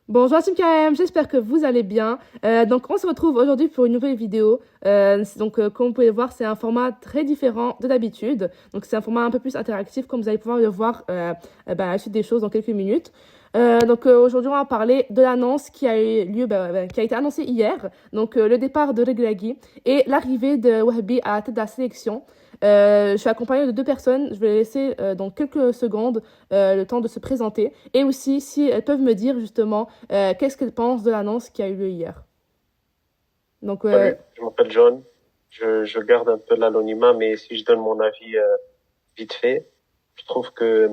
Bonjour Team KM, j'espère que vous allez bien. Donc on se retrouve aujourd'hui pour une nouvelle vidéo. Comme vous pouvez le voir, c'est un format très différent de d'habitude. Donc c'est un format un peu plus interactif, comme vous allez pouvoir le voir à la suite des choses dans quelques minutes. Aujourd'hui on va parler de l'annonce qui a eu lieu, qui a été annoncée hier. Le départ de Regragui et l'arrivée de Wahbi à la tête de la sélection. Je suis accompagnée de deux personnes. Je vais laisser dans quelques secondes le temps de se présenter et aussi si elles peuvent me dire justement qu'est-ce qu'elles pensent de l'annonce qui a eu lieu hier. Donc, Salut, je m'appelle John. Je garde un peu l'anonymat, mais si je donne mon avis vite fait, je trouve que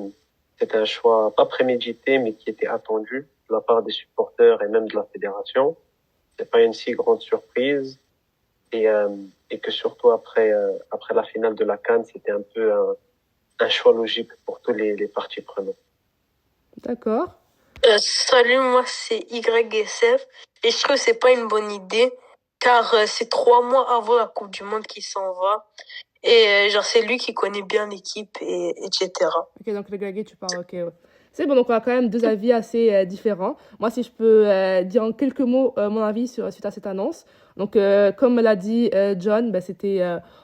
c'est un choix pas prémédité, mais qui était attendu de la part des supporters et même de la fédération. C'est pas une si grande surprise et et que surtout après la finale de la CAN, c'était un peu un choix logique pour tous les parties prenantes. d'accord. Salut, moi c'est YSF et je trouve que c'est pas une bonne idée car c'est 3 mois avant la Coupe du Monde qu'il s'en va et genre c'est lui qui connaît bien l'équipe et etc. Ok, donc le Gagé, tu parles, ok. Ouais. C'est bon, donc on a quand même deux avis assez différents. Moi, si je peux dire en quelques mots mon avis suite à cette annonce. Comme l'a dit John,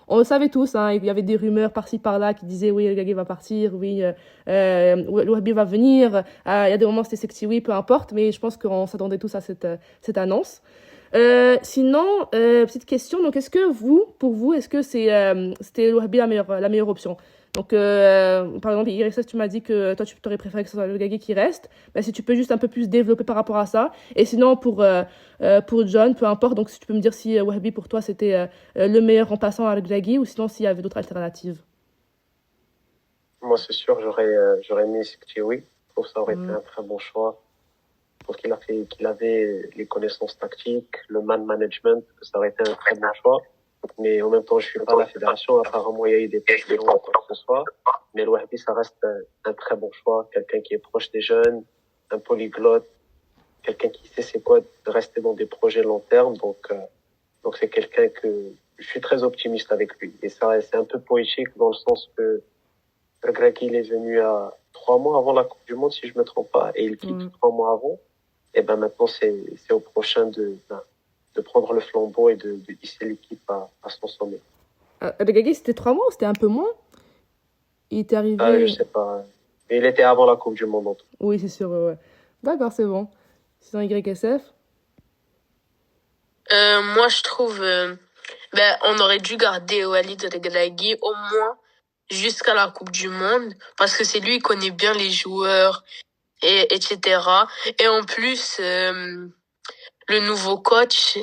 on le savait tous, hein, il y avait des rumeurs par-ci par-là qui disaient oui, le Gagé va partir, oui, Wahbi va venir. Il y a des moments c'était sexy, oui, peu importe, mais je pense qu'on s'attendait tous à cette annonce. Petite question, donc est-ce que pour vous, est-ce que c'était le Wahbi la meilleure option? Par exemple, IRSS, tu m'as dit que toi, tu aurais préféré que ce soit le Gagé qui reste. Si tu peux juste un peu plus développer par rapport à ça. Et sinon, pour John, peu importe. Donc, si tu peux me dire si Wahbi, pour toi, c'était le meilleur remplaçant avec Gagé ou sinon s'il y avait d'autres alternatives. Moi, c'est sûr, j'aurais mis Sektiwi. Je trouve que ça aurait été Mm. un très bon choix. Je trouve qu'il avait les connaissances tactiques, le man management, que ça aurait été un très bon choix. Mais en même temps, je suis pas à la fédération. Apparemment, il y a eu des pressions ou quoi que ce soit. Mais l'Ouahbi, ça reste un très bon choix. Quelqu'un qui est proche des jeunes, un polyglotte, quelqu'un qui sait c'est quoi de rester dans des projets long terme. Donc c'est quelqu'un que je suis très optimiste avec lui. Et ça, c'est un peu poétique dans le sens que Greg, il est venu à 3 mois avant la Coupe du Monde, si je me trompe pas, et il quitte Mm. 3 mois avant. Et ben maintenant, c'est au prochain de prendre le flambeau et de hisser l'équipe à son sommet. Le Gagé, c'était 3 mois ou c'était un peu moins? Il était Je arrivé. sais pas. Mais il était avant la Coupe du Monde en tout Oui, c'est sûr, ouais. D'accord, c'est bon. Sinon, YSF. Moi je trouve on aurait dû garder Walid Regragui au moins jusqu'à la Coupe du Monde parce que c'est lui qui connaît bien les joueurs et etc. Et en plus le nouveau coach,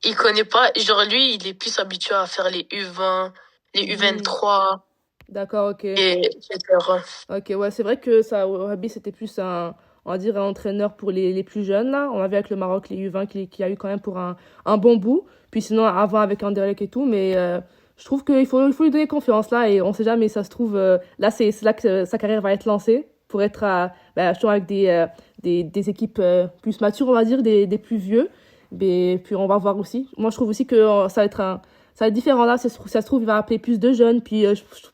il connaît pas, genre lui, il est plus habitué à faire les U20, les Mhm. U23 D'accord, ok. et etc. Ok, ouais, c'est vrai que ça, Wahabi, c'était plus on va dire, un entraîneur pour les plus jeunes, là. On avait avec le Maroc les U20 qui a eu quand même pour un bon bout. Puis sinon, avant avec Anderlecht et tout. Mais je trouve qu'il faut lui donner confiance, là. Et on sait jamais, ça se trouve, là, c'est là que sa carrière va être lancée pour être toujours avec des équipes plus matures, on va dire, des plus vieux. Mais puis on va voir aussi. Moi, je trouve aussi que ça va être ça va être différent là. Ça se trouve, il va appeler plus de jeunes. Puis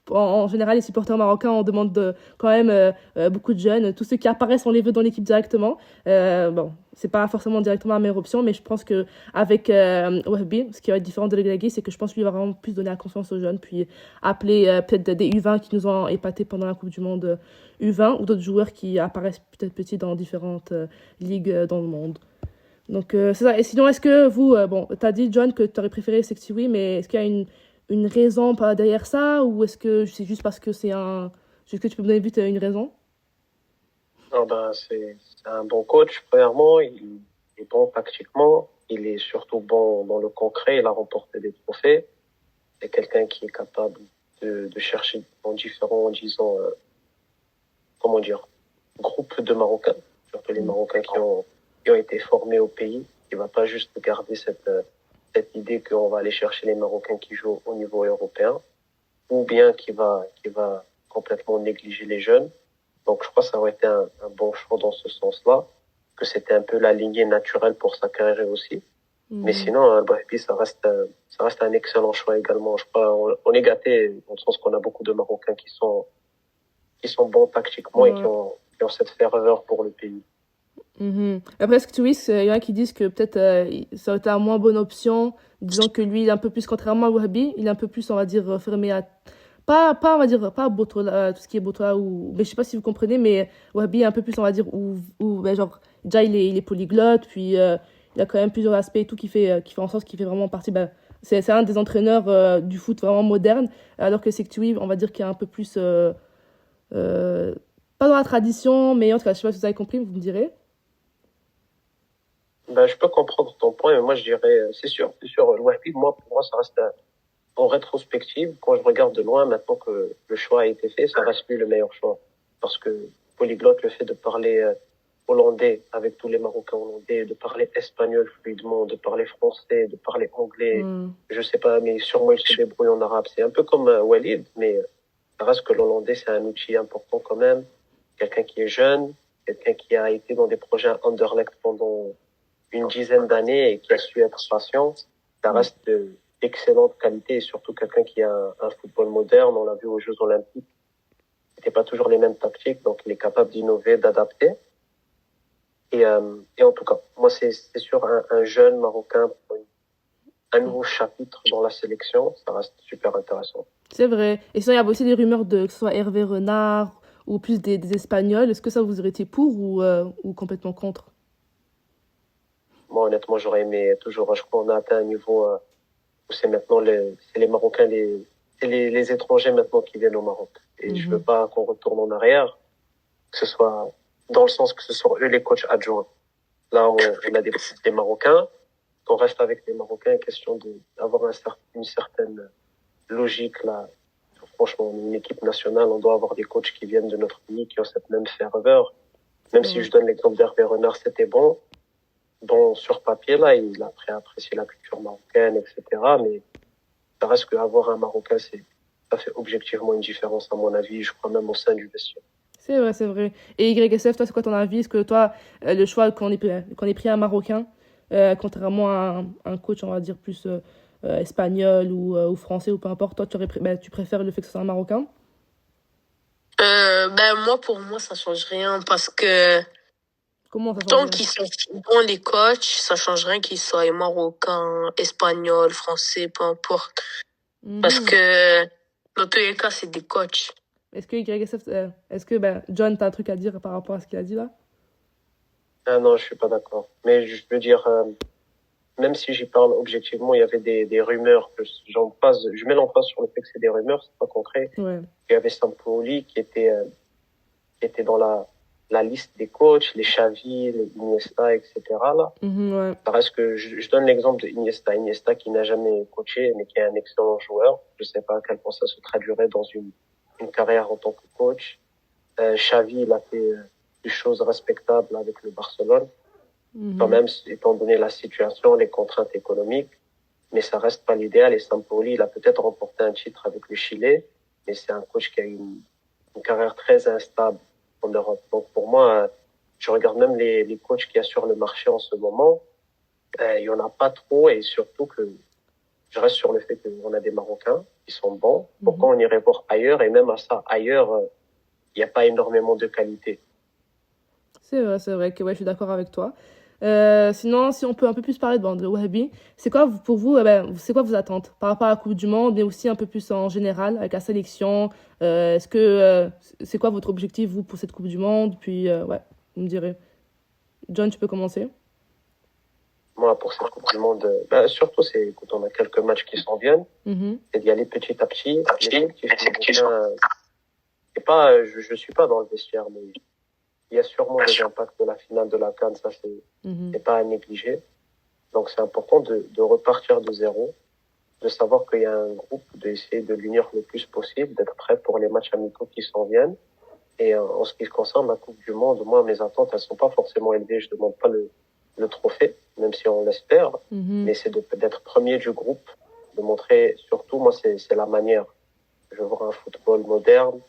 en général, les supporters marocains, on demande quand même beaucoup de jeunes. Tous ceux qui apparaissent, on les veut dans l'équipe directement. Bon, c'est pas forcément directement la meilleure option, mais je pense que avec Wahbi, ce qui va être différent de l'Eglagui, c'est que je pense qu'il va vraiment plus donner la confiance aux jeunes. Puis appeler peut-être des U20 qui nous ont épatés pendant la Coupe du Monde U20 ou d'autres joueurs qui apparaissent peut-être petits dans différentes ligues dans le monde. C'est ça. Et sinon, est-ce que vous, bon, t'as dit, John, que t'aurais préféré Sexy Oui, mais est-ce qu'il y a une raison derrière ça ou est-ce que c'est juste parce que est-ce que tu peux me donner vite une raison? Ah ben, c'est un bon coach, premièrement. Il est bon tactiquement. Il est surtout bon dans le concret. Il a remporté des trophées. C'est quelqu'un qui est capable de chercher dans différents, disons, comment dire, groupes de Marocains, surtout les Marocains qui ont été formés au pays. Il va pas juste garder cette idée qu'on va aller chercher les Marocains qui jouent au niveau européen, ou bien qui va complètement négliger les jeunes. Donc, je crois que ça aurait été un bon choix dans ce sens-là, que c'était un peu la lignée naturelle pour sa carrière aussi. Mais Mhm. sinon, Brahimi, ça reste un excellent choix également. Je crois, on est gâté dans le sens qu'on a beaucoup de Marocains qui sont bons tactiquement et qui Ouais. ont cette ferveur pour le pays. Mhm. Après, ce que tu dis, il y en a qui disent que peut-être ça aurait été une moins bonne option, disant que lui, il est un peu plus, contrairement à Wahbi, il est un peu plus, on va dire, fermé à. Pas, on va dire, pas à Botola, tout ce qui est Botola, ou. Mais je sais pas si vous comprenez, mais Wahbi est un peu plus, on va dire, ben, genre, déjà, il est polyglotte, puis il a quand même plusieurs aspects et tout qui fait en sorte qu'il fait vraiment partie. Ben, c'est un des entraîneurs du foot vraiment moderne, alors que Sectui, on va dire qu'il est un peu plus. Euh, pas dans la tradition, mais en tout cas, je sais pas si vous avez compris, vous me direz. Ben, je peux comprendre ton point, mais moi, je dirais, c'est sûr, le Wahbi, moi, pour moi, ça reste en rétrospective. Quand je regarde de loin, maintenant que le choix a été fait, ça reste lui le meilleur choix. Parce que polyglotte, le fait de parler hollandais avec tous les Marocains hollandais, de parler espagnol fluidement, de parler français, de parler anglais, Hmm. je sais pas, mais sûrement il se débrouille en arabe. C'est un peu comme Walid, mais ça reste que l'hollandais, c'est un outil important quand même. Quelqu'un qui est jeune, quelqu'un qui a été dans des projets à Anderlecht pendant une dizaine d'années et qui a su être patient, ça reste d'excellente qualité et surtout quelqu'un qui a un football moderne. On l'a vu aux Jeux Olympiques. C'était pas toujours les mêmes tactiques, donc il est capable d'innover, d'adapter. Et en tout cas, moi, c'est sûr, un jeune Marocain pour un nouveau chapitre dans la sélection, ça reste super intéressant. C'est vrai. Et sinon, il y avait aussi des rumeurs de que ce soit Hervé Renard ou plus des Espagnols. Est-ce que ça vous aurait été pour ou complètement contre? Moi, honnêtement, j'aurais aimé toujours, je crois qu'on a atteint un niveau où c'est les Marocains, c'est les étrangers maintenant qui viennent au Maroc. Et je veux Mhm. pas qu'on retourne en arrière, que ce soit dans le sens que ce soit eux les coachs adjoints. Là, on a des Marocains, qu'on reste avec les Marocains, question d'avoir une certaine logique là. Franchement, une équipe nationale, on doit avoir des coachs qui viennent de notre pays, qui ont cette même ferveur. Même C'est si vrai. je donne l'exemple d'Hervé Renard, c'était bon. Bon, sur papier, là, il a apprécié la culture marocaine, etc. Mais ça reste qu'avoir un Marocain, ça fait objectivement une différence, à mon avis, je crois même au sein du vestiaire. C'est vrai, c'est vrai. Et YSF, toi, c'est quoi ton avis? Est-ce que toi, le choix qu'on ait pris un Marocain, contrairement à un coach, on va dire, plus espagnol ou français ou peu importe, toi, tu préfères le fait que ce soit un Marocain? Ben moi, pour moi, ça change rien parce que Comment ça change tant rien? qu'ils sont bons les coachs, ça change rien qu'ils soient marocains, espagnols, français, peu importe. Parce Mhm. que dans tous les cas, c'est des coachs. Est-ce que YSF, est-ce que John, t'as un truc à dire par rapport à ce qu'il a dit là? Ah non, je suis pas d'accord. Mais je veux dire, même si j'y parle objectivement, il y avait des rumeurs que je mets l'emphase sur le fait que c'est des rumeurs, c'est pas concret. Ouais. Il y avait Sampaoli qui était dans la liste des coachs, les Xavi, les Iniesta, etc. là. Mhm, ouais. Ça reste que je donne l'exemple de Iniesta. Iniesta qui n'a jamais coaché, mais qui est un excellent joueur. Je sais pas à quel point ça se traduirait dans une carrière en tant que coach. Xavi, il a fait des choses respectables avec le Barcelone, quand Mhm. même, étant donné la situation, les contraintes économiques. Mais ça reste pas l'idéal. Et Sampaoli, il a peut-être remporté un titre avec le Chili, mais c'est un coach qui a une carrière très instable en Europe. Donc pour moi, je regarde même les coachs qu'il y a sur le marché en ce moment. Il y en a pas trop et surtout que je reste sur le fait qu'on a des Marocains qui sont bons. Mhm. Pourquoi on irait voir ailleurs? Et même à ça, ailleurs, il n'y a pas énormément de qualité. C'est vrai que ouais, je suis d'accord avec toi. Sinon, si on peut un peu plus parler de Wahhabi, c'est quoi pour vous, c'est quoi vos attentes par rapport à la Coupe du Monde, mais aussi un peu plus en général avec la sélection? C'est quoi votre objectif vous pour cette Coupe du Monde? Puis ouais, vous me direz. John, tu peux commencer. Moi, pour cette Coupe du Monde, surtout, c'est quand on a quelques matchs qui s'en viennent, Mhm. c'est d'y aller petit à petit. Les effectifs marocains, c'est pas, je suis pas dans le vestiaire, mais il y a sûrement des impacts de la finale de la CAN, ça Mhm. c'est pas à négliger. Donc c'est important de repartir de zéro, de savoir qu'il y a un groupe, d'essayer de l'unir le plus possible, d'être prêt pour les matchs amicaux qui s'en viennent. Et en ce qui concerne la Coupe du Monde, moi, mes attentes, elles sont pas forcément élevées. Je demande pas le trophée, même si on l'espère, Mhm. mais c'est d'être premier du groupe, de montrer, surtout, moi, c'est la manière. Je veux voir un football moderne,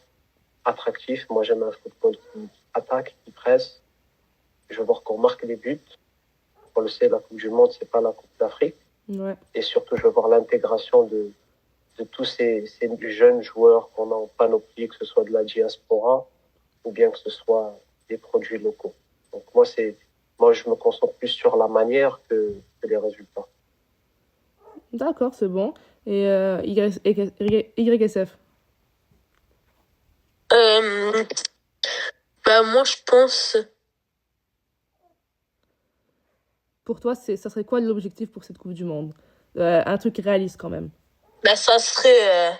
attractif. Moi, j'aime un football qui attaque, qui presse. Je veux voir qu'on marque des buts. On le sait, la Coupe du Monde, c'est pas la Coupe d'Afrique. Ouais. Et surtout, je veux voir l'intégration de tous ces jeunes joueurs qu'on a en panoplie, que ce soit de la diaspora ou bien que ce soit des produits locaux. Donc moi, moi, je me concentre plus sur la manière que les résultats. D'accord, c'est bon. Et YSF. Euh, Bah, moi, je pense, Pour toi, ça serait quoi l'objectif pour cette Coupe du Monde? Un truc réaliste quand même. bah, ça serait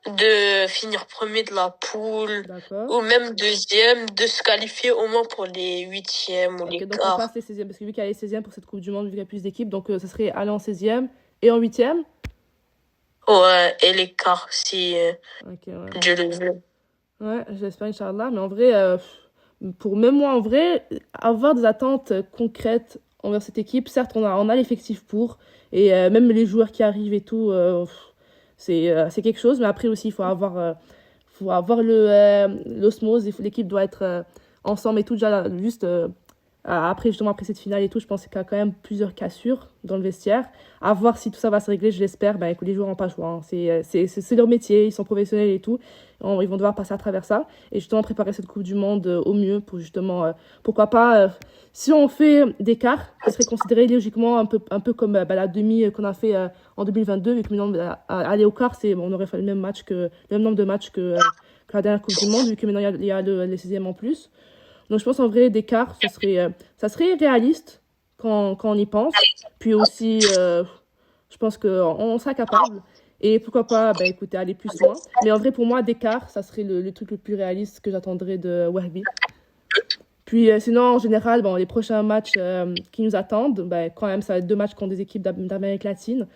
de finir premier de la poule D'accord. ou même deuxième, de se qualifier au moins pour les huitièmes ou Ok, les donc on passe quarts. les 16e, parce que vu qu'il y a les 16e pour cette Coupe du Monde, vu qu'il y a plus d'équipes, donc ça serait aller en 16e et en 8e. Ouais, et les quarts, si Ok, ouais. Dieu le veut. Ouais, j'espère, Inch'Allah. Mais en vrai, pour même moi, en vrai, avoir des attentes concrètes envers cette équipe, certes, on a l'effectif pour, et même les joueurs qui arrivent et tout, c'est quelque chose, mais après aussi, faut avoir l'osmose, l'équipe doit être ensemble et tout. Déjà, là, juste après, justement, après cette finale et tout, je pense qu'il y a quand même plusieurs cassures dans le vestiaire. À voir si tout ça va se régler, je l'espère. Ben, écoute, les joueurs n'ont pas le choix, hein. C'est leur métier, ils sont professionnels et tout. Ils vont devoir passer à travers ça. Et justement, préparer cette Coupe du Monde au mieux pour justement, pourquoi pas, si on fait des quarts, ce serait considéré logiquement un peu comme la demi qu'on a fait en 2022, vu que maintenant, aller au quart, bon, on aurait fait le même nombre de matchs que la dernière Coupe du Monde, vu que maintenant il y a les 16e en plus. Donc je pense en vrai, des quarts, ça serait réaliste quand on y pense. Puis aussi, je pense qu'on sera capable. Et pourquoi pas, bah, écoutez, aller plus loin. Mais en vrai, pour moi, des quarts, ça serait le truc le plus réaliste que j'attendrais de Wahbi. Puis sinon, en général, bon, les prochains matchs qui nous attendent, bah, quand même, ça va être 2 matchs contre des équipes d'Amérique latine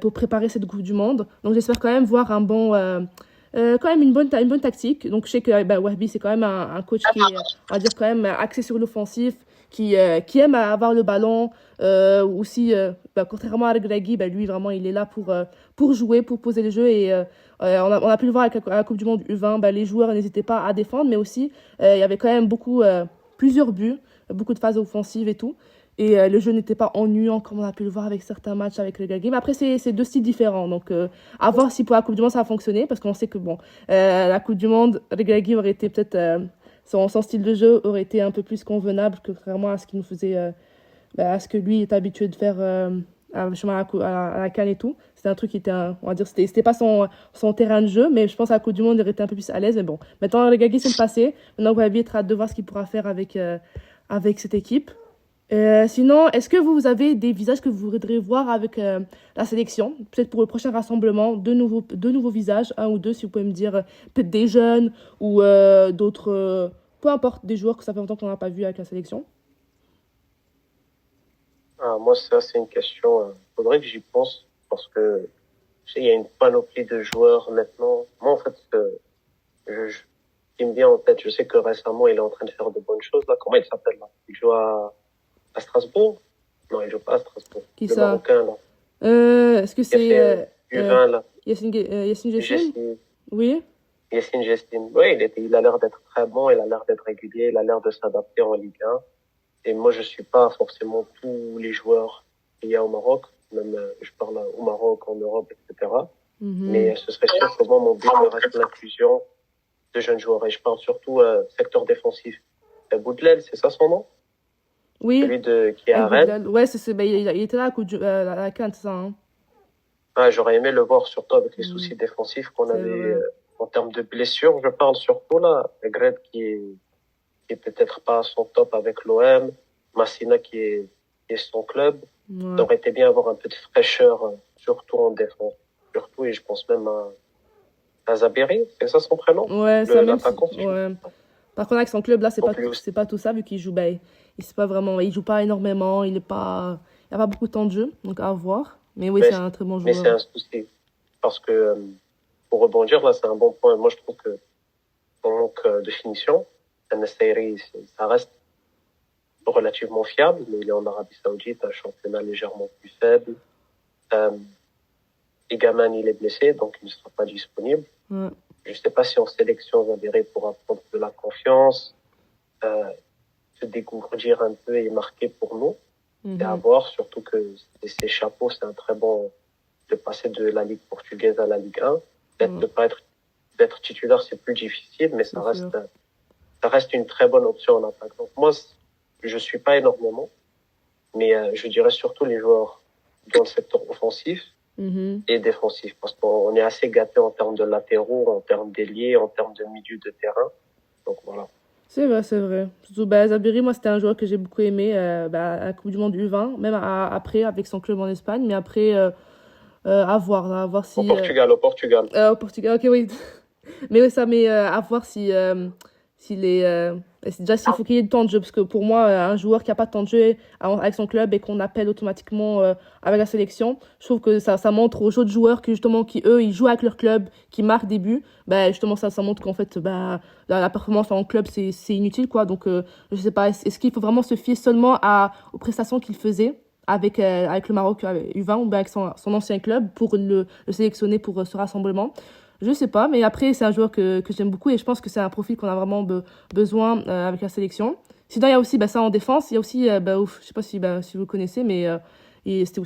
pour préparer cette Coupe du Monde. Donc j'espère quand même voir quand même une bonne tactique. Donc je sais que bah, Wahbi, c'est quand même un coach qui est, on va dire, quand même axé sur l'offensif, qui aime avoir le ballon. Aussi, bah, contrairement à Regragui, bah, lui, vraiment, il est là pour jouer, pour poser le jeu. Et on a pu le voir avec la Coupe du Monde U20, bah, les joueurs n'hésitaient pas à défendre, mais aussi, il y avait quand même plusieurs buts, beaucoup de phases offensives et tout. Et le jeu n'était pas ennuyant comme on a pu le voir avec certains matchs avec le Gagé. Mais après, c'est 2 styles différents. Donc, à voir si pour la Coupe du Monde ça va fonctionner. Parce qu'on sait que, bon, la Coupe du Monde, le Gagé aurait été peut-être. Son style de jeu aurait été un peu plus convenable que vraiment à ce qu'il nous faisait. À ce que lui est habitué de faire justement à la CAN et tout. C'était un truc qui était, on va dire, c'était pas son terrain de jeu. Mais je pense à la Coupe du Monde, il aurait été un peu plus à l'aise. Mais bon, maintenant, le Gagé, c'est le passé. Maintenant, Wahabi être hâte de voir ce qu'il pourra faire avec cette équipe. Sinon, est-ce que vous avez des visages que vous voudriez voir avec la sélection? Peut-être pour le prochain rassemblement, deux nouveaux visages, un ou deux, si vous pouvez me dire, peut-être des jeunes ou d'autres, peu importe, des joueurs que ça fait longtemps qu'on n'a pas vu avec la sélection. Ah, moi, ça, c'est une question, faudrait que j'y pense parce que, tu sais, il y a une panoplie de joueurs maintenant. Moi, en fait, ce qui me vient en tête, je sais que récemment, il est en train de faire de bonnes choses, là. Comment il s'appelle, là? Il joue à Strasbourg? Non, il joue pas à Strasbourg. Qui Le ça? Marocain, là. Est-ce que Qui a c'est fait U20, là. Yassine Gessine? Jessine, Oui? Yassine Gessine. Oui, il a l'air d'être très bon, il a l'air d'être régulier, il a l'air de s'adapter en Ligue 1. Et moi, je suis pas forcément tous les joueurs qu'il y a au Maroc, même je parle au Maroc, en Europe, etc. Mhm. Mais ce serait sûr que moi, mon but reste l'inclusion de jeunes joueurs. Et je parle surtout secteur défensif. Boudelel, c'est ça son nom? Oui, Celui qui est El à Rennes. Boudlal. Ouais, bah, il était là à la CAN, c'est ça, hein. Ah, j'aurais aimé le voir, surtout avec les Mhm. soucis défensifs qu'on C'est avait vrai. en termes de blessures. Je parle surtout là, Gred qui est peut-être pas à son top avec l'OM, Massina qui est son club. Ça Ouais. aurait été bien avoir un peu de fraîcheur, surtout en défense. Surtout, et je pense même à Zaberi, c'est ça son prénom? Ouais, ça même si. L'attaquant, si je me Ouais. trompe pas. Par contre, avec son club là, Donc lui aussi. c'est pas tout ça, vu qu'il joue, ben, il sait pas vraiment, il joue pas énormément, il a pas beaucoup de temps de jeu, donc à voir. Mais oui, Mais, c'est un très bon mais c'est joueur. un souci. Parce que, pour rebondir, là, c'est un bon point. Moi, je trouve que, on manque de finition. Al-Nassiri, ça reste relativement fiable, mais il est en Arabie Saoudite, un championnat légèrement plus faible. Euh, Egaman, il est blessé, donc il ne sera pas disponible. Ouais. Je ne sais pas si en sélection, Zabiri pourra prendre de la confiance, euh, se dégourdir un peu et marquer pour nous. C'est à Mhm. voir, surtout que ces chapeaux, c'est un très bon de passer de la Ligue portugaise à la Ligue 1. Peut-être Ouais, de pas d'être titulaire, c'est plus difficile, mais c'est sûr. ça reste une très bonne option en attaque. Donc moi, je suis pas énormément, mais je dirais surtout les joueurs dans le secteur offensif Mhm. et défensif, parce qu'on est assez gâté en termes de latéraux, en termes d'ailiers, en termes de milieu de terrain. Donc voilà. C'est vrai, c'est vrai. Surtout, bah, Zabiri, moi, c'était un joueur que j'ai beaucoup aimé bah, à la Coupe du Monde U20, même après, avec son club en Espagne. Mais après, à voir si. Au Portugal. Au Portugal, ok, oui. Mais oui, ça, mais à voir si, s'il est. Déjà, s'il faut qu'il y ait du temps de jeu. Parce que pour moi, un joueur qui n'a pas de temps de jeu avec son club et qu'on appelle automatiquement avec la sélection, je trouve que ça montre aux autres joueurs que justement, qui eux, ils jouent avec leur club, qui marquent des buts. Bah, justement, ça montre qu'en fait, bah, la performance en club, c'est inutile, quoi. Donc, je sais pas, est-ce qu'il faut vraiment se fier seulement aux prestations qu'il faisait? Avec le Maroc U20 ou bien avec son ancien club pour le sélectionner pour ce rassemblement. Je sais pas, mais après, c'est un joueur que j'aime beaucoup et je pense que c'est un profil qu'on a vraiment besoin avec la sélection. Sinon, il y a aussi bah, ça en défense. Il y a aussi, je sais pas si vous le connaissez, mais il était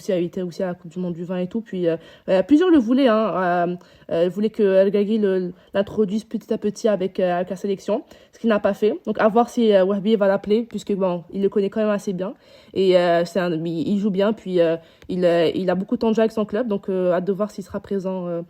aussi à la Coupe du Monde du vin et tout. Puis plusieurs le voulaient, hein. Voulaient que El Ghagui l'introduise petit à petit avec la sélection, ce qu'il n'a pas fait. Donc, à voir si Wahbi va l'appeler, puisque bon, il le connaît quand même assez bien. Et il joue bien, puis il a beaucoup de temps de jeu avec son club, donc hâte de voir s'il sera présent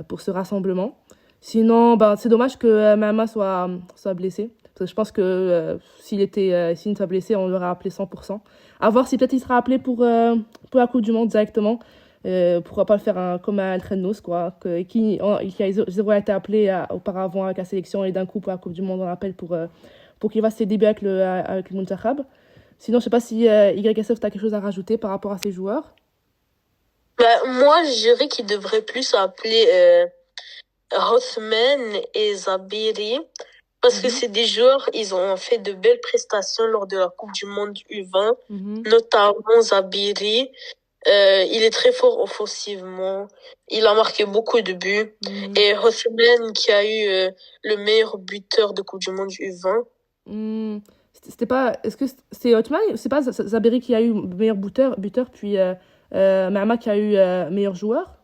pour ce rassemblement. Sinon, ben, c'est dommage que Mahama soit blessé. Parce que je pense que s'il ne soit blessé, on l'aurait appelé 100%. À voir si peut-être il sera appelé pour la Coupe du Monde directement. Pourquoi pas le faire comme un Eltrenos, quoi. Qui a zéro été appelé auparavant avec la sélection et d'un coup pour la Coupe du Monde, on l'appelle pour qu'il fasse ses débuts avec le Muntakhab. Sinon, je sais pas si YSF, tu as quelque chose à rajouter par rapport à ces joueurs. Bah, moi, je dirais qu'il devrait plus appeler Rothman et Zabiri. Parce que c'est des joueurs, ils ont fait de belles prestations lors de la Coupe du Monde U20, notamment Zabiri. Il est très fort offensivement. Il a marqué beaucoup de buts. Et Rothman qui a eu le meilleur buteur de Coupe du Monde U20. C'était pas. Est-ce que c'est Otman? C'est pas Zaberi qui a eu meilleur buteur puis Mahama qui a eu meilleur joueur?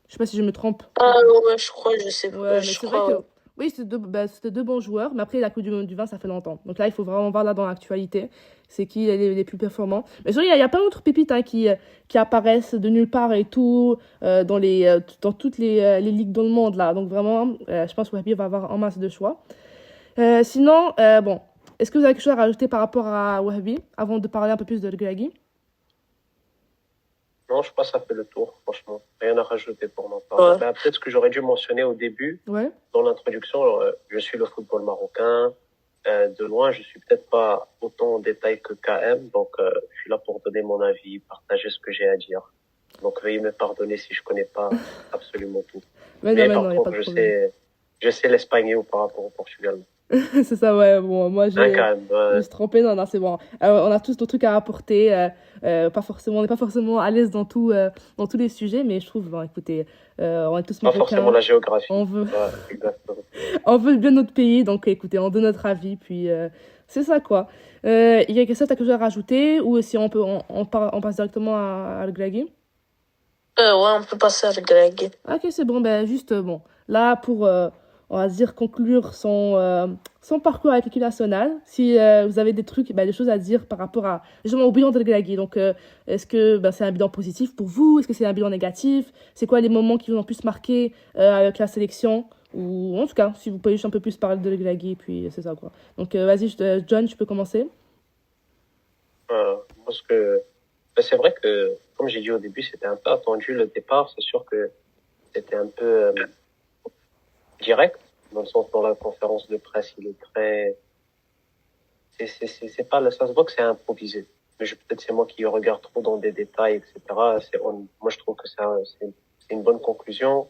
Je sais pas si je me trompe. Ah ouais, je crois, je sais pas. Ouais, mais Je c'est vrai crois, que. Oui, c'était deux bons joueurs, mais après la Coupe du Monde du vin, ça fait longtemps. Donc là, il faut vraiment voir là dans l'actualité, c'est qui les plus performants. Mais sinon, il y a plein d'autres pépites hein, qui apparaissent de nulle part et tout, dans toutes les ligues dans le monde là. Donc vraiment, je pense que Wahbi va avoir en masse de choix. Sinon, bon, est-ce que vous avez quelque chose à rajouter par rapport à Wahbi avant de parler un peu plus de Gulagi? Non, je pense que ça fait le tour, franchement. Rien à rajouter pour ma part. Ouais. Bah, peut-être ce que j'aurais dû mentionner au début, Ouais. dans l'introduction, je suis le football marocain. De loin, je suis peut-être pas autant en détail que KM, donc je suis là pour donner mon avis, partager ce que j'ai à dire. Donc veuillez me pardonner si je connais pas absolument tout. Mais Mais non, par il n'y a pas contre, de problème. je sais l'espagnol par rapport au Portugal. C'est ça, ouais. Bon, moi, Hein, KM, je me suis trompée. Non, non, c'est bon. On a tous nos trucs à apporter. On n'est pas forcément à l'aise dans tous les sujets, mais je trouve, bon, écoutez, on est tous pas forcément marocains. la géographie. On veut, Ouais, exactement. on veut le bien de notre pays, donc écoutez, on donne notre avis, puis c'est ça, quoi. Il y a quelque chose, t'as quelque chose à rajouter, ou si on passe directement à le Glagui? Ouais, on peut passer avec Greg. Ok, c'est bon, ben juste, bon, là, pour, on va dire, conclure son parcours avec l'équipe nationale, si vous avez des trucs, ben, des choses à dire par rapport justement, au bilan de Glagui. Donc, est-ce que ben, c'est un bilan positif pour vous? Est-ce que c'est un bilan négatif? C'est quoi les moments qui vous ont plus marqué avec la sélection? Ou en tout cas, si vous pouvez juste un peu plus parler de Glagui, puis c'est ça, quoi. Donc, vas-y, John, tu peux commencer. Parce que ben, c'est vrai que, comme j'ai dit au début, c'était un peu attendu le départ. C'est sûr que c'était un peu direct, dans le sens dans la conférence de presse, il est très, c'est pas, ça se voit que c'est improvisé. Mais peut-être c'est moi qui regarde trop dans des détails, etc. Moi je trouve que c'est une bonne conclusion.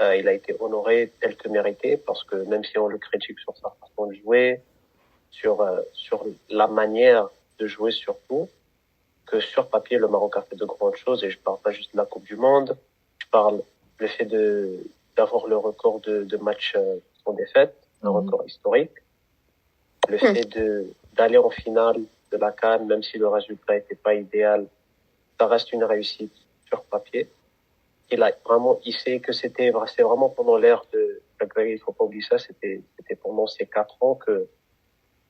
Il a été honoré tel que mérité, parce que même si on le critique sur sa façon de jouer, sur la manière de jouer surtout, que sur papier, le Maroc a fait de grandes choses, et je parle pas juste de la Coupe du Monde, je parle le fait d'avoir le record de matchs sans défaite, un record historique, le fait d'aller en finale de la CAN, même si le résultat n'était pas idéal, ça reste une réussite sur papier. Il sait que c'est vraiment pendant l'ère de Gagay, il faut pas oublier ça, c'était pendant ces 4 ans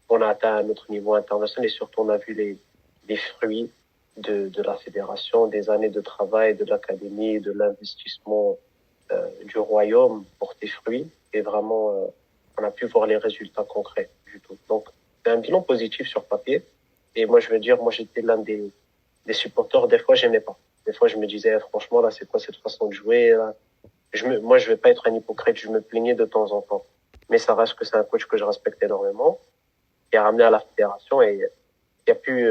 on a atteint un autre niveau international et surtout on a vu les fruits de la fédération, des années de travail, de l'académie, de l'investissement du royaume porter fruit et vraiment on a pu voir les résultats concrets du tout. Donc c'est un bilan positif sur papier et moi je veux dire, moi j'étais l'un des supporters, des fois j'aimais pas. Des fois je me disais franchement là c'est quoi cette façon de jouer là? Moi je vais pas être un hypocrite, je me plaignais de temps en temps. Mais ça reste que c'est un coach que je respecte énormément, qui a ramené à la fédération et qui a pu,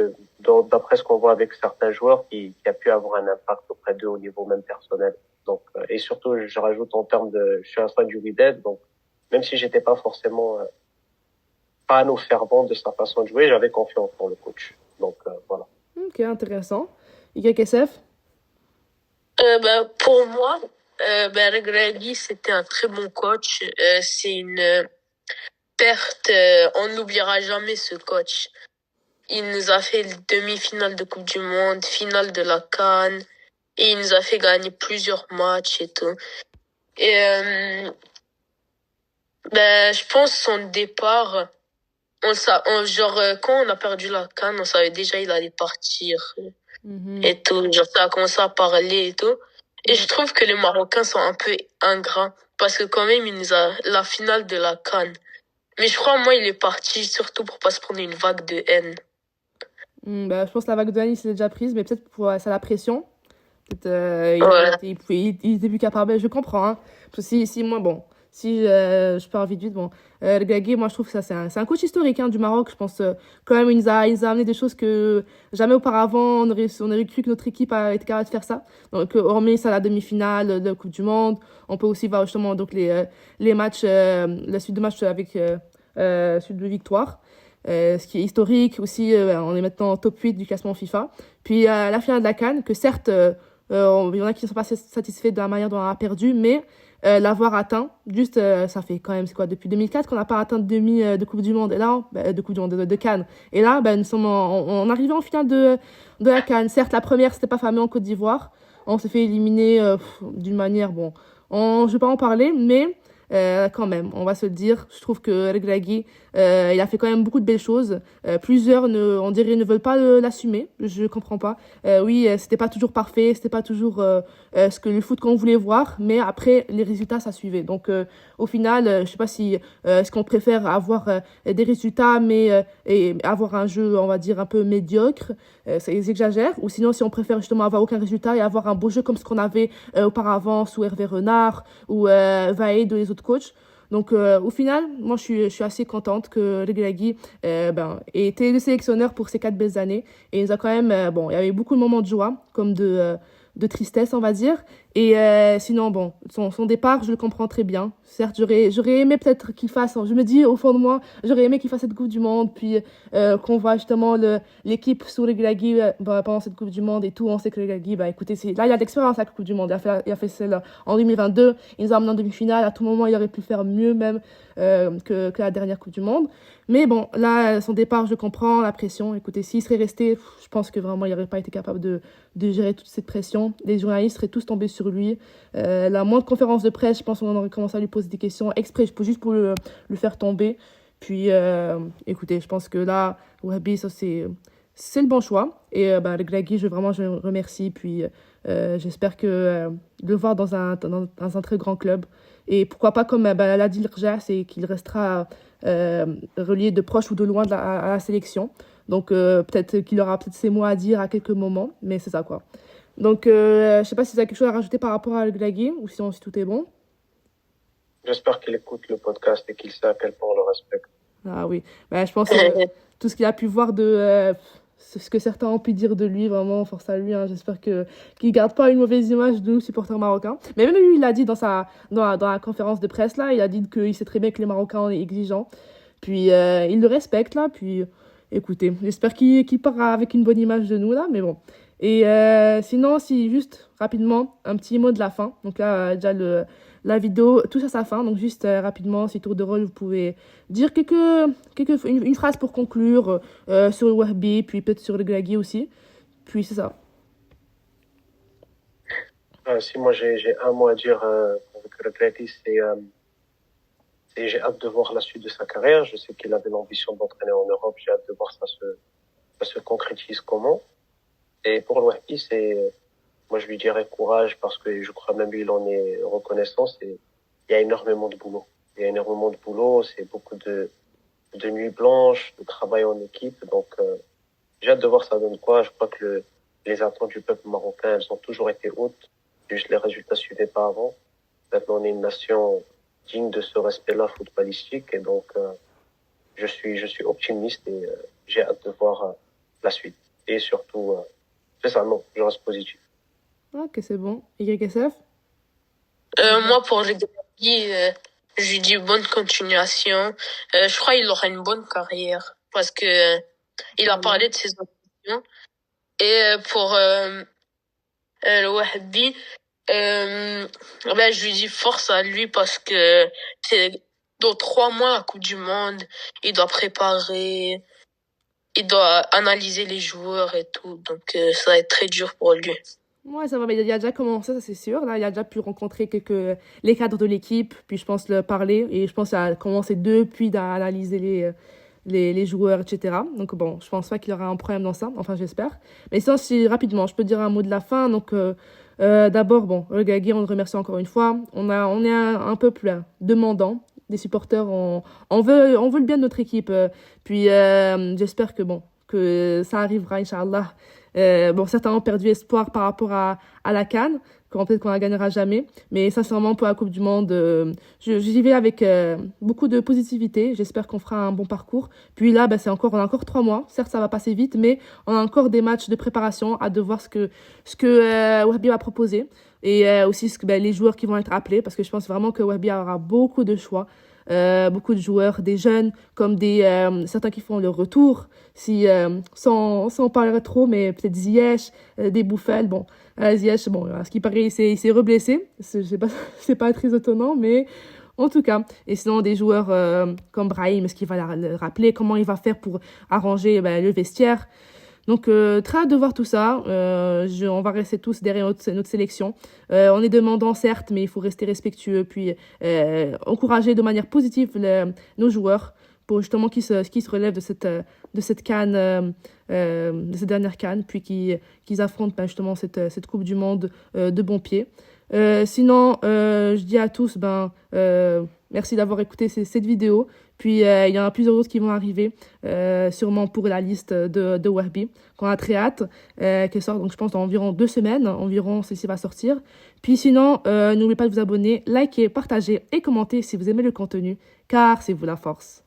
d'après ce qu'on voit avec certains joueurs, qui a pu avoir un impact auprès d'eux au niveau même personnel. Donc, et surtout, je rajoute en termes je suis un fan du Wydad, donc même si j'étais pas forcément fan ou fervent de sa façon de jouer, j'avais confiance pour le coach. Donc voilà. Ok, intéressant. YKSF? Pour moi, Regragui, c'était un très bon coach. C'est une perte. On n'oubliera jamais ce coach. Il nous a fait demi-finale de Coupe du Monde, finale de la CAN, et il nous a fait gagner plusieurs matchs et tout. Et je pense son départ, quand on a perdu la CAN, on savait déjà il allait partir et tout. Genre ça a commencé à parler et tout. Et je trouve que les Marocains sont un peu ingrats parce que quand même il nous a la finale de la CAN. Mais je crois moi il est parti surtout pour pas se prendre une vague de haine. Je pense que la vague de Annie s'est déjà prise, mais peut-être pour ça la pression. Peut-être Ouais. il était plus capable. Je comprends, hein. Parce que si moi, bon, si je pars vite, bon, le Gagé, moi je trouve que ça c'est un coach historique hein, du Maroc. Je pense quand même il nous a amené des choses que jamais auparavant on aurait cru que notre équipe a été capable de faire ça. Donc hormis ça la demi-finale de la Coupe du Monde, on peut aussi voir justement donc les matchs, la suite de matchs avec suite de victoire. Ce qui est historique aussi, on est maintenant en top 8 du classement FIFA. Puis la finale de la CAN, que certes, il y en a qui ne sont pas satisfaits de la manière dont on a perdu, mais l'avoir atteint, juste, ça fait quand même, c'est quoi, depuis 2004 qu'on n'a pas atteint de demi de Coupe du Monde, et là, de Coupe du Monde, de CAN. Et là, nous sommes on arrivait en finale de la CAN. Certes, la première, c'était pas fameux en Côte d'Ivoire. On s'est fait éliminer d'une manière, bon, je ne vais pas en parler, mais quand même, on va se le dire. Je trouve que Regragui, il a fait quand même beaucoup de belles choses. Plusieurs, on dirait, ne veulent pas l'assumer. Je comprends pas. Oui, c'était pas toujours parfait, c'était pas toujours ce que le foot qu'on voulait voir, mais après, les résultats, ça suivait. Donc, au final, je sais pas si est-ce qu'on préfère avoir des résultats, mais et avoir un jeu, on va dire, un peu médiocre, ils exagèrent, ou sinon, si on préfère justement avoir aucun résultat et avoir un beau jeu comme ce qu'on avait auparavant sous Hervé Renard ou Vaïd ou les autres coachs. Donc, au final, moi, je suis assez contente que Regragui ait été le sélectionneur pour ces 4 belles années. Et il nous a quand même, il y avait beaucoup de moments de joie, comme de tristesse, on va dire. Et sinon, bon, son départ, je le comprends très bien. Certes, j'aurais aimé peut-être qu'il fasse, je me dis au fond de moi, j'aurais aimé qu'il fasse cette Coupe du Monde, puis qu'on voit justement l'équipe sous Regragui pendant cette Coupe du Monde et tout. On sait que Regragui, écoutez, là, il a de l'expérience avec la Coupe du Monde. Il a fait celle en 2022, il nous a amené en demi-finale. À tout moment, il aurait pu faire mieux même que la dernière Coupe du Monde. Mais bon, là, son départ, je comprends la pression. Écoutez, s'il serait resté, je pense que vraiment, il n'aurait pas été capable de gérer toute cette pression. Les journalistes seraient tous tombés sur lui. La moindre conférence de presse, je pense qu'on aurait commencé à lui poser des questions exprès, juste pour le faire tomber. Puis, écoutez, je pense que là, Wahbi, ça, c'est le bon choix. Et Regragui, je le remercie. Puis, j'espère que de le voir dans un très grand club. Et pourquoi pas, comme l'a dit Rja, c'est qu'il restera relié de proche ou de loin à la sélection. Donc, peut-être qu'il aura peut-être ses mots à dire à quelques moments. Mais c'est ça, quoi. Donc, je sais pas si tu as quelque chose à rajouter par rapport à Regragui ou si tout est bon. J'espère qu'il écoute le podcast et qu'il sait à quel point on le respecte. Ah oui, je pense que tout ce qu'il a pu voir ce que certains ont pu dire de lui, vraiment, force à lui. Hein. J'espère qu'il garde pas une mauvaise image de nous, supporters marocains. Mais même lui, il a dit dans la conférence de presse, là, il a dit qu'il sait très bien que les Marocains sont exigeants. Puis, il le respecte, là. Puis, écoutez, j'espère qu'il part avec une bonne image de nous, là. Mais bon. Et sinon, si juste rapidement, un petit mot de la fin. Donc là, déjà la vidéo touche à sa fin. Donc juste rapidement, si tour de rôle, vous pouvez dire une phrase pour conclure sur le Wahbi, puis peut-être sur le Regragui aussi. Puis c'est ça. Si moi j'ai un mot à dire avec Regragui, c'est et j'ai hâte de voir la suite de sa carrière. Je sais qu'il avait l'ambition d'entraîner en Europe. J'ai hâte de voir ça se concrétise comment. Et pour Wahbi, moi je lui dirais courage parce que je crois même il en est reconnaissant. Il y a énormément de boulot. Il y a énormément de boulot. C'est beaucoup de nuits blanches, de travail en équipe. Donc, j'ai hâte de voir ça donne quoi. Je crois que les attentes du peuple marocain, elles ont toujours été hautes. Juste les résultats suivaient pas avant. Maintenant, on est une nation digne de ce respect-là footballistique. Et donc, je suis optimiste et j'ai hâte de voir la suite. Et surtout, c'est ça, non, je reste positif. Ok, c'est bon. YSF? Moi, pour le Gagui, je lui dis bonne continuation. Je crois qu'il aura une bonne carrière parce que il a parlé de ses ambitions. Et pour le Wahbi, ben, je lui dis force à lui parce que c'est dans 3 mois la Coupe du Monde. Il doit préparer, il doit analyser les joueurs et tout. Donc ça va être très dur pour lui. Ouais, ça va, mais il a déjà commencé, ça c'est sûr. Là, il a déjà pu rencontrer les cadres de l'équipe, puis je pense le parler, et je pense qu'il a commencé depuis d'analyser les joueurs, etc. Donc bon, je pense pas qu'il y aura un problème dans ça, enfin j'espère. Mais sinon, si rapidement, je peux dire un mot de la fin. Donc d'abord, bon, le Gagui, on le remercie encore une fois. On est un peuple demandant. Des supporters, on veut le bien de notre équipe. Puis j'espère que ça arrivera, Inch'Allah. Bon, certains ont perdu espoir par rapport à la CAN, peut-être qu'on la gagnera jamais, mais sincèrement pour la Coupe du Monde, j'y vais avec beaucoup de positivité. J'espère qu'on fera un bon parcours. Puis là, on a encore 3 mois. Certes, ça va passer vite, mais on a encore des matchs de préparation à de voir ce que Wahbi va proposer et aussi les joueurs qui vont être appelés, parce que je pense vraiment que Wahbi aura beaucoup de choix. Beaucoup de joueurs, des jeunes, comme certains qui font leur retour, sans parler trop, mais peut-être Ziyech, des Bouffels. Bon, Ziyech, bon, à ce qui paraît, il s'est reblessé. C'est pas très étonnant, mais en tout cas. Et sinon, des joueurs comme Brahim, est-ce qu'il va le rappeler? Comment il va faire pour arranger le vestiaire? Donc, très hâte de voir tout ça. On va rester tous derrière notre sélection. On est demandant, certes, mais il faut rester respectueux, puis encourager de manière positive nos joueurs pour justement qu'ils se relèvent de cette CAN, de cette dernière CAN, puis qu'ils affrontent justement cette Coupe du Monde de bon pied. Sinon, je dis à tous, merci d'avoir écouté cette vidéo. Puis, il y en a plusieurs autres qui vont arriver, sûrement pour la liste de Wahbi, qu'on a très hâte, qu'elle sort. Donc, je pense, dans environ 2 semaines, celle-ci va sortir. Puis, sinon, n'oubliez pas de vous abonner, liker, partager et commenter si vous aimez le contenu, car c'est vous la force.